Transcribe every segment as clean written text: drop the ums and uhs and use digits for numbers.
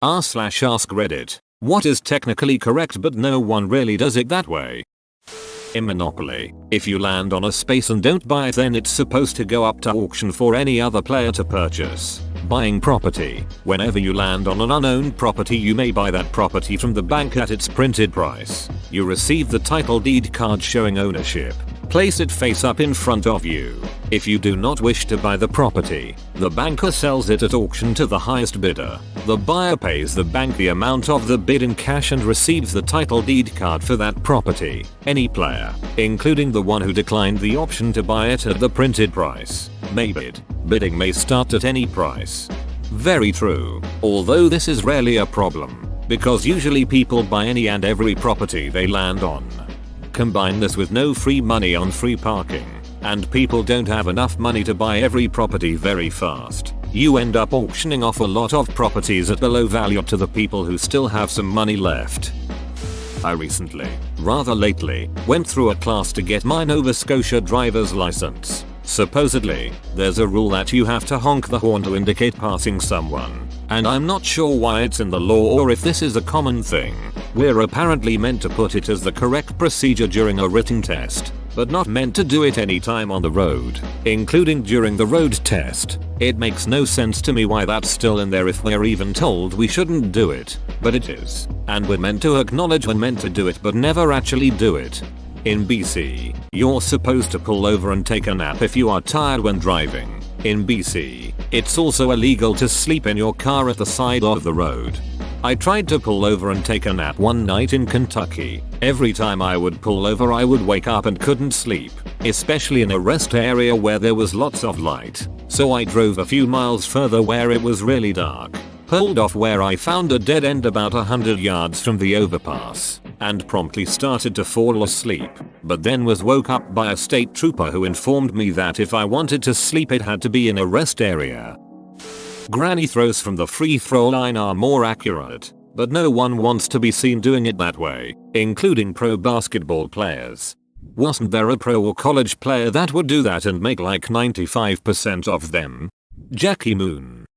r/ask Reddit. What is technically correct but no one really does it that way? In Monopoly, if you land on a space and don't buy it, then it's supposed to go up to auction for any other player to purchase. Buying property. Whenever you land on an unowned property, you may buy that property from the bank at its printed price. You receive the title deed card showing ownership. Place it face up in front of you. If you do not wish to buy the property, the banker sells it at auction to the highest bidder. The buyer pays the bank the amount of the bid in cash and receives the title deed card for that property. Any player, including the one who declined the option to buy it at the printed price, may bid. Bidding may start at any price. Very true. Although this is rarely a problem, because usually people buy any and every property they land on. Combine this with no free money on free parking, and people don't have enough money to buy every property very fast. You end up auctioning off a lot of properties at below value to the people who still have some money left. I recently, rather lately, went through a class to get my Nova Scotia driver's license. Supposedly, there's a rule that you have to honk the horn to indicate passing someone, and I'm not sure why it's in the law or if this is a common thing. We're apparently meant to put it as the correct procedure during a written test, but not meant to do it anytime on the road, including during the road test. It makes no sense to me why that's still in there if we're even told we shouldn't do it, but it is, and we're meant to acknowledge we're meant to do it but never actually do it. In BC, you're supposed to pull over and take a nap if you are tired when driving. In BC, it's also illegal to sleep in your car at the side of the road. I tried to pull over and take a nap one night in Kentucky. Every time I would pull over I would wake up and couldn't sleep, especially in a rest area where there was lots of light. So I drove a few miles further where it was really dark, pulled off where I found a dead end about 100 yards from the overpass, and promptly started to fall asleep, but then was woke up by a state trooper who informed me that if I wanted to sleep it had to be in a rest area. Granny throws from the free throw line are more accurate, but no one wants to be seen doing it that way, including pro basketball players. Wasn't there a pro or college player that would do that and make like 95% of them? Jackie Moon.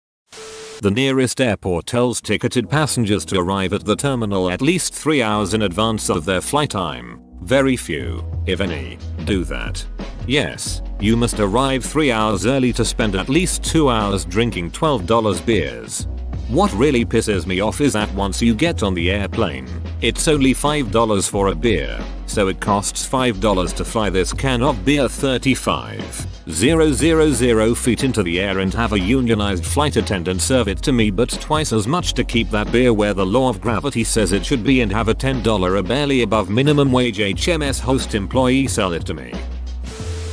The nearest airport tells ticketed passengers to arrive at the terminal at least 3 hours in advance of their flight time. Very few, if any, do that. Yes, you must arrive 3 hours early to spend at least 2 hours drinking $12 beers. What really pisses me off is that once you get on the airplane, it's only $5 for a beer, so it costs $5 to fly this can of beer 35,000 feet into the air and have a unionized flight attendant serve it to me, but twice as much to keep that beer where the law of gravity says it should be, and have a $10 a barely above minimum wage HMS host employee sell it to me.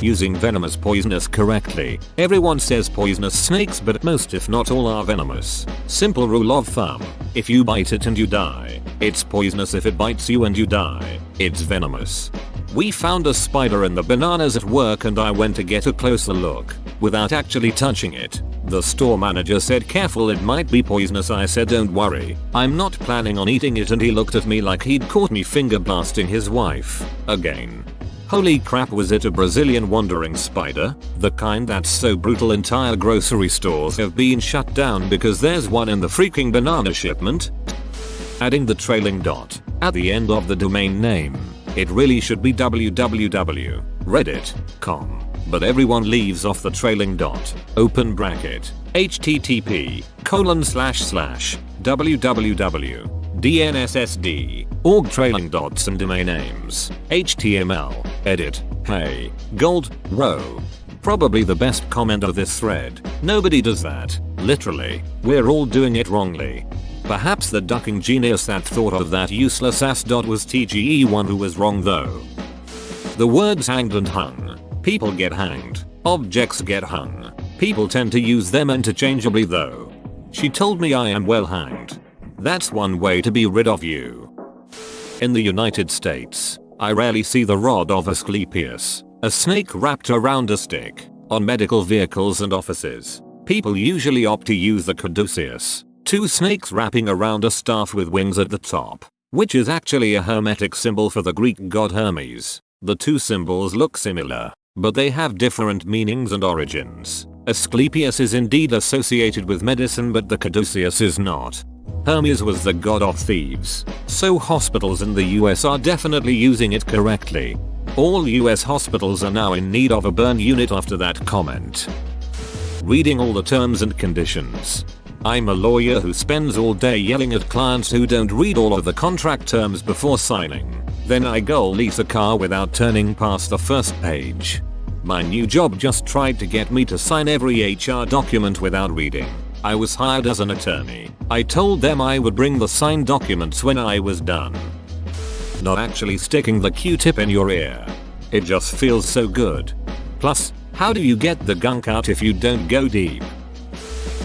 Using venomous poisonous correctly. Everyone says poisonous snakes, but most if not all are venomous. Simple rule of thumb: if you bite it and you die, it's poisonous. If it bites you and you die, it's venomous. We found a spider in the bananas at work and I went to get a closer look, without actually touching it. The store manager said, "Careful, it might be poisonous." I said, "Don't worry, I'm not planning on eating it," and he looked at me like he'd caught me finger blasting his wife again. Holy crap, was it a Brazilian wandering spider? The kind that's so brutal entire grocery stores have been shut down because there's one in the freaking banana shipment? Adding the trailing dot at the end of the domain name. It really should be www.reddit.com, but everyone leaves off the trailing dot. Open bracket. http://www.dnssd.org trailing dots and domain names. HTML. Edit. Hey. Gold. Row. Probably the best comment of this thread. Nobody does that. Literally. We're all doing it wrongly. Perhaps the ducking genius that thought of that useless ass dot was TGE1 who was wrong though. The words hanged and hung. People get hanged. Objects get hung. People tend to use them interchangeably though. She told me I am well hanged. That's one way to be rid of you. In the United States, I rarely see the rod of Asclepius, a snake wrapped around a stick, on medical vehicles and offices. People usually opt to use the caduceus, two snakes wrapping around a staff with wings at the top, which is actually a hermetic symbol for the Greek god Hermes. The two symbols look similar, but they have different meanings and origins. Asclepius is indeed associated with medicine, but the caduceus is not. Hermes was the god of thieves, so hospitals in the US are definitely using it correctly. All US hospitals are now in need of a burn unit after that comment. Reading all the terms and conditions. I'm a lawyer who spends all day yelling at clients who don't read all of the contract terms before signing. Then I go lease a car without turning past the first page. My new job just tried to get me to sign every HR document without reading. I was hired as an attorney. I told them I would bring the signed documents when I was done. Not actually sticking the Q-tip in your ear. It just feels so good. Plus, how do you get the gunk out if you don't go deep?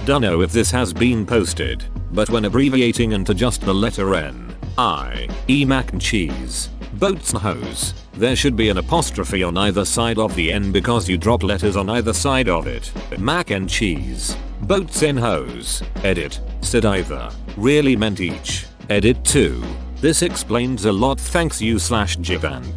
Dunno if this has been posted, but when abbreviating into just the letter N, I, E mac and cheese, boats and hose, there should be an apostrophe on either side of the N because you drop letters on either side of it. Mac and cheese, boats and hose, edit, said either, really meant each, edit 2. This explains a lot, thanks you / Givant.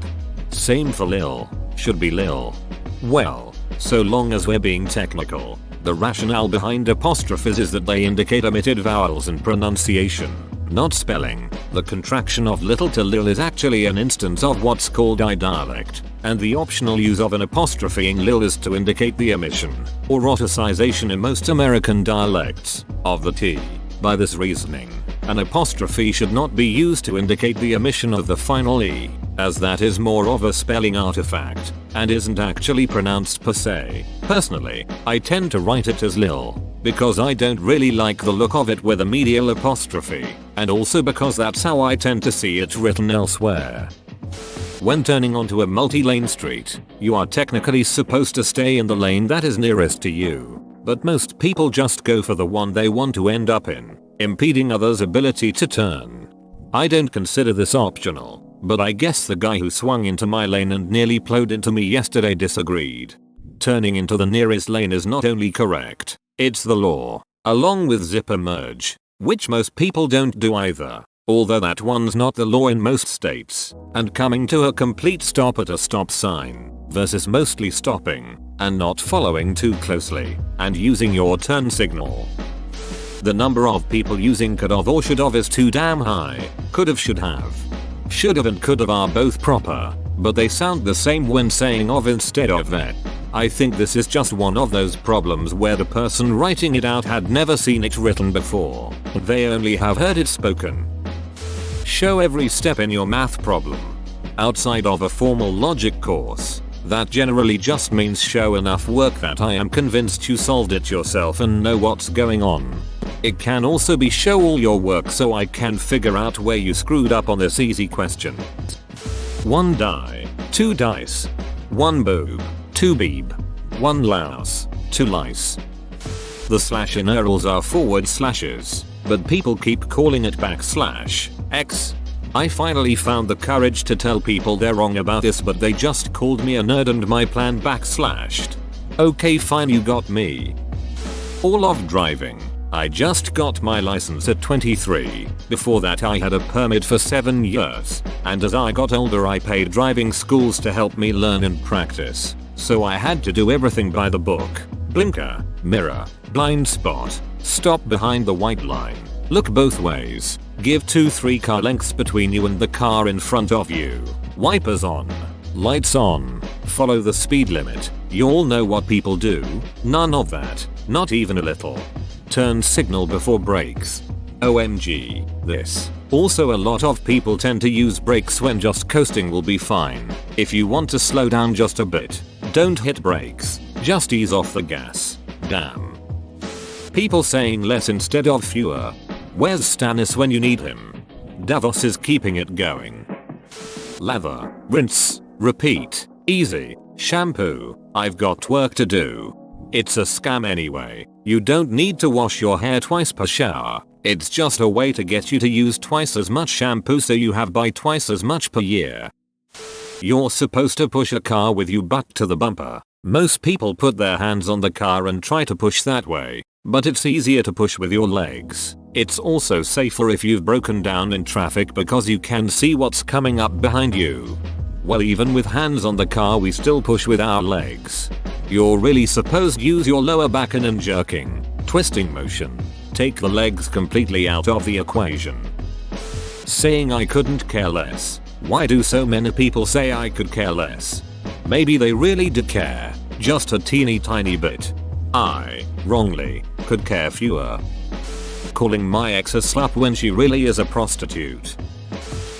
Same for Lil, should be Lil. Well, so long as we're being technical, the rationale behind apostrophes is that they indicate omitted vowels and pronunciation, not spelling. The contraction of little to lil is actually an instance of what's called I-dialect, and the optional use of an apostrophe in lil is to indicate the omission, or oticization in most American dialects, of the T. By this reasoning, an apostrophe should not be used to indicate the omission of the final E, as that is more of a spelling artifact, and isn't actually pronounced per se. Personally, I tend to write it as lil, because I don't really like the look of it with a medial apostrophe, and also because that's how I tend to see it written elsewhere. When turning onto a multi-lane street, you are technically supposed to stay in the lane that is nearest to you, but most people just go for the one they want to end up in, impeding others' ability to turn. I don't consider this optional, but I guess the guy who swung into my lane and nearly plowed into me yesterday disagreed. Turning into the nearest lane is not only correct, it's the law, along with zipper merge, which most people don't do either, although that one's not the law in most states, and coming to a complete stop at a stop sign, versus mostly stopping, and not following too closely, and using your turn signal. The number of people using could've or should've is too damn high. Could've, should have. Should've and could've are both proper, but they sound the same when saying of instead of that. I think this is just one of those problems where the person writing it out had never seen it written before. They only have heard it spoken. Show every step in your math problem. Outside of a formal logic course, that generally just means show enough work that I am convinced you solved it yourself and know what's going on. It can also be show all your work so I can figure out where you screwed up on this easy question. 1 die, 2 dice, 1 boob, 2 beeb, 1 louse, 2 lice. The slash in URLs are forward slashes, but people keep calling it \x. I finally found the courage to tell people they're wrong about this, but they just called me a nerd and my plan \slashed. Okay fine, you got me. All of driving. I just got my license at 23. Before that I had a permit for 7 years, and as I got older I paid driving schools to help me learn and practice. So I had to do everything by the book. Blinker, mirror, blind spot, stop behind the white line, look both ways, give 2-3 car lengths between you and the car in front of you, wipers on, lights on, follow the speed limit. You all know what people do. None of that, not even a little. Turn signal before brakes. OMG, this. Also, a lot of people tend to use brakes when just coasting will be fine. If you want to slow down just a bit, don't hit brakes, just ease off the gas. Damn. People saying less instead of fewer. Where's Stannis when you need him? Davos is keeping it going. Lather, rinse, repeat, easy, shampoo, I've got work to do. It's a scam anyway. You don't need to wash your hair twice per shower. It's just a way to get you to use twice as much shampoo so you have buy twice as much per year. You're supposed to push a car with your butt to the bumper. Most people put their hands on the car and try to push that way, but it's easier to push with your legs. It's also safer if you've broken down in traffic because you can see what's coming up behind you. Well, even with hands on the car we still push with our legs. You're really supposed to use your lower back in a jerking, twisting motion Take the legs completely out of the equation. Saying I couldn't care less. Why do so many people say I could care less? Maybe they really did care, just a teeny tiny bit. I, wrongly, could care fewer. Calling my ex a slut when she really is a prostitute.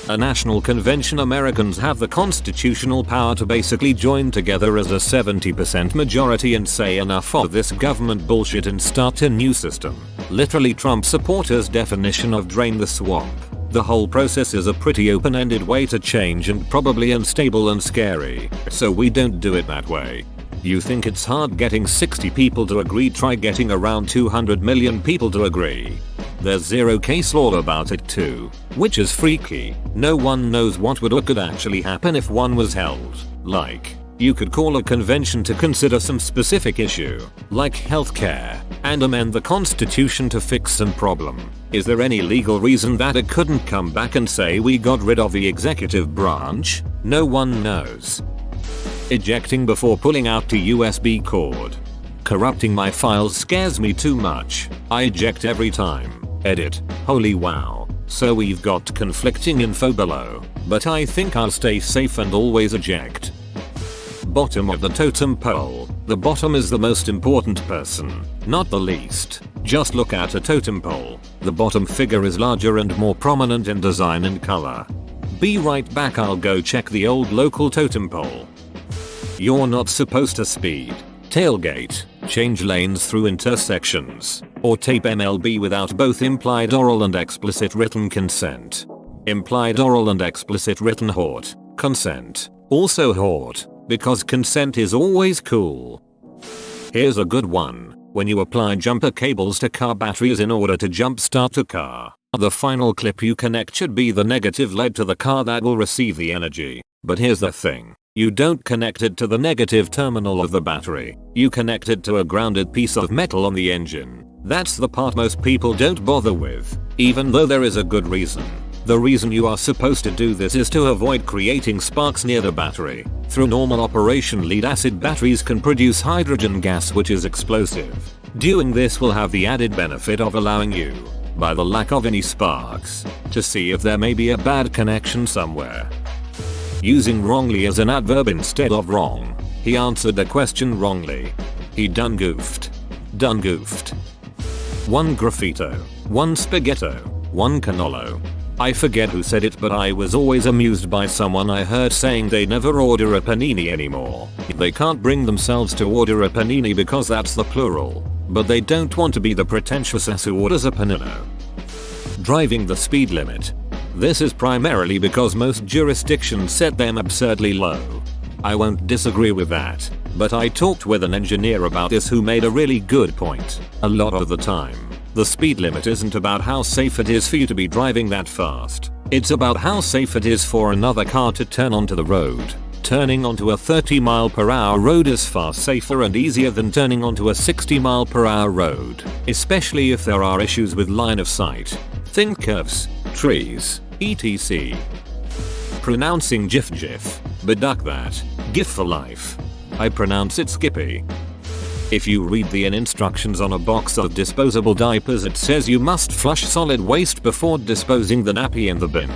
A national convention. Americans have the constitutional power to basically join together as a 70% majority and say enough of this government bullshit and start a new system. Literally Trump supporters' definition of drain the swamp. The whole process is a pretty open-ended way to change and probably unstable and scary, so we don't do it that way. You think it's hard getting 60 people to agree? Try getting around 200 million people to agree. There's zero case law about it too, which is freaky. No one knows what could actually happen if one was held. Like, you could call a convention to consider some specific issue, like healthcare, and amend the constitution to fix some problem. Is there any legal reason that it couldn't come back and say we got rid of the executive branch? No one knows. Ejecting before pulling out the USB cord. Corrupting my files scares me too much. I eject every time. Edit. Holy wow. So we've got conflicting info below, but I think I'll stay safe and always eject. Bottom of the totem pole. The bottom is the most important person, not the least. Just look at a totem pole. The bottom figure is larger and more prominent in design and color. Be right back, I'll go check the old local totem pole. You're not supposed to speed, tailgate, change lanes through intersections, or tape MLB without both implied oral and explicit written consent. Implied oral and explicit written hort, consent. Also hort, because consent is always cool. Here's a good one. When you apply jumper cables to car batteries in order to jumpstart a car, the final clip you connect should be the negative lead to the car that will receive the energy. But here's the thing. You don't connect it to the negative terminal of the battery. You connect it to a grounded piece of metal on the engine. That's the part most people don't bother with, even though there is a good reason. The reason you are supposed to do this is to avoid creating sparks near the battery. Through normal operation, lead acid batteries can produce hydrogen gas, which is explosive. Doing this will have the added benefit of allowing you, by the lack of any sparks, to see if there may be a bad connection somewhere. Using wrongly as an adverb instead of wrong. He answered the question wrongly. He done goofed. Done goofed. 1 graffito. 1 spaghetto. 1 canolo. I forget who said it, but I was always amused by someone I heard saying they never order a panini anymore. They can't bring themselves to order a panini because that's the plural. But they don't want to be the pretentious ass who orders a panino. Driving the speed limit. This is primarily because most jurisdictions set them absurdly low. I won't disagree with that, but I talked with an engineer about this who made a really good point. A lot of the time, the speed limit isn't about how safe it is for you to be driving that fast. It's about how safe it is for another car to turn onto the road. Turning onto a 30-mile-per-hour road is far safer and easier than turning onto a 60-mile-per-hour road, especially if there are issues with line of sight. Think curves, trees, etc. Pronouncing GIF, but duck that. GIF for life. I pronounce it Skippy. If you read the instructions on a box of disposable diapers, it says you must flush solid waste before disposing the nappy in the bin.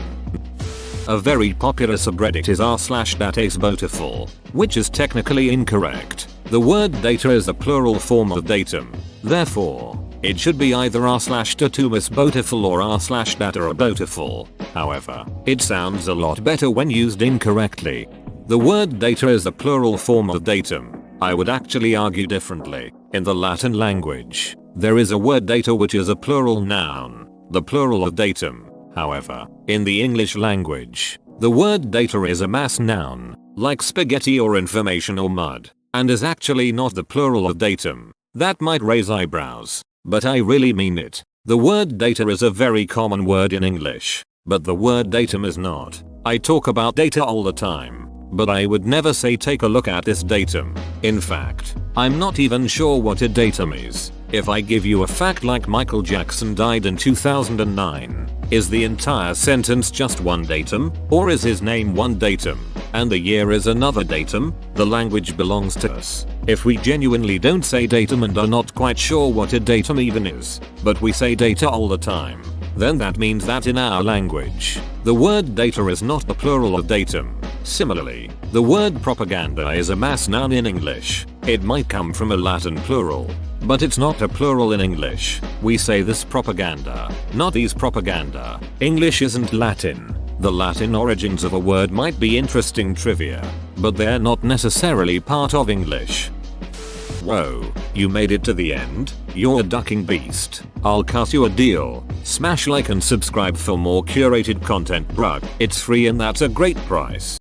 A very popular subreddit is r/datasbotiful, which is technically incorrect. The word data is a plural form of datum. Therefore, it should be either r/datumusbotiful or r/datarabotiful. However, it sounds a lot better when used incorrectly. The word data is the plural form of datum. I would actually argue differently. In the Latin language, there is a word data which is a plural noun, the plural of datum. However, in the English language, the word data is a mass noun, like spaghetti or information or mud, and is actually not the plural of datum. That might raise eyebrows, but I really mean it. The word data is a very common word in English, but the word datum is not. I talk about data all the time, but I would never say take a look at this datum. In fact, I'm not even sure what a datum is. If I give you a fact like Michael Jackson died in 2009, is the entire sentence just one datum? Or is his name one datum, and the year is another datum? The language belongs to us. If we genuinely don't say datum and are not quite sure what a datum even is, but we say data all the time, then that means that in our language, the word data is not the plural of datum. Similarly, the word propaganda is a mass noun in English. It might come from a Latin plural, but it's not a plural in English. We say this propaganda, not these propaganda. English isn't Latin. The Latin origins of a word might be interesting trivia, but they're not necessarily part of English. Whoa, you made it to the end? You're a ducking beast. I'll cut you a deal. Smash like and subscribe for more curated content, bruh. It's free and that's a great price.